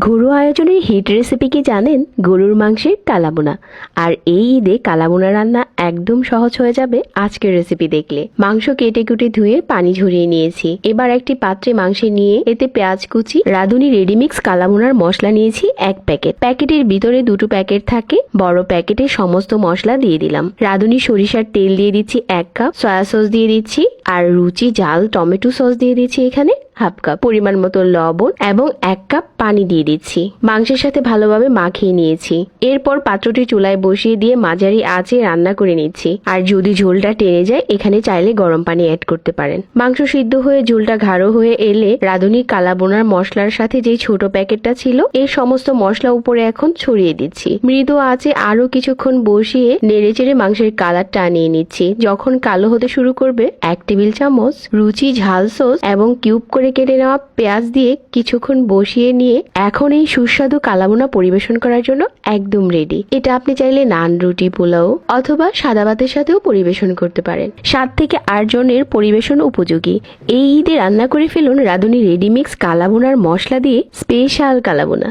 ঘরোয়া আয়োজনের hit recipe কি জানেন? গরুর মাংসের কালাবোনা। আর এই ঈদে কালাবোনা রান্না একদম সহজ হয়ে যাবে আজকের রেসিপি দেখলে। মাংস কেটে কুটে ধুয়ে পানি ঝরিয়ে নিয়েছি। এবার একটি পাত্রে মাংস নিয়ে এতে পেঁয়াজ কুচি, রাঁধুনি রেডিমিক্স কালাবোনার মশলা নিয়েছি 1 প্যাকেট। প্যাকেটের ভিতরে 2টো প্যাকেট থাকে। বড় প্যাকেটে সমস্ত মশলা দিয়ে দিলাম। রাঁধুনি সরিষার তেল দিয়ে দিচ্ছি 1 কাপ, সয়া সস দিয়ে দিচ্ছি, আর রুচি ঝাল টমেটো সস দিয়ে দিচ্ছি এখানে হাফ কাপ, পরিমাণ মতো লবণ এবং 1 কাপ পানি দিয়ে দিচ্ছি। মাংসের সাথে ভালোভাবে মাখিয়ে নিয়েছি। এরপর পাত্রটি চুলায় বসিয়ে দিয়ে মাঝারি আঁচে রান্না করে নিচ্ছি। আর যদি ঝোলটা টেনে যায় এখানে চাইলে গরম পানি অ্যাড করতে পারেন। মাংস সিদ্ধ হয়ে ঝোলটা গাঢ় হয়ে এলে রাঁধুনি কালাবোনার মশলার সাথে যে ছোট প্যাকেটটা ছিল এই সমস্ত মশলা উপরে এখন ছড়িয়ে দিচ্ছি। মৃদু আঁচে আরো কিছুক্ষণ বসিয়ে নেড়েচেড়ে মাংসের কালারটা আনিয়ে নিচ্ছি। যখন কালো হতে শুরু করবে 1 টেবিল চামচ রুচি ঝাল সস এবং কিউব করে কেটে নেওয়া পেঁয়াজ দিয়ে কিছুক্ষণ বসিয়ে নিয়ে এখন এই সুস্বাদু কালাবোনা পরিবেশন করার জন্য একদম রেডি। এটা আপনি চাইলে নান, রুটি, পোলাও অথবা সাদা ভাতের সাথেও পরিবেশন করতে পারেন। 7 থেকে 8 জনের পরিবেশন উপযোগী। এই ঈদে রান্না করে ফেলুন রাঁধুনি রেডিমিক্স কালাবোনার মশলা দিয়ে স্পেশাল কালাবোনা।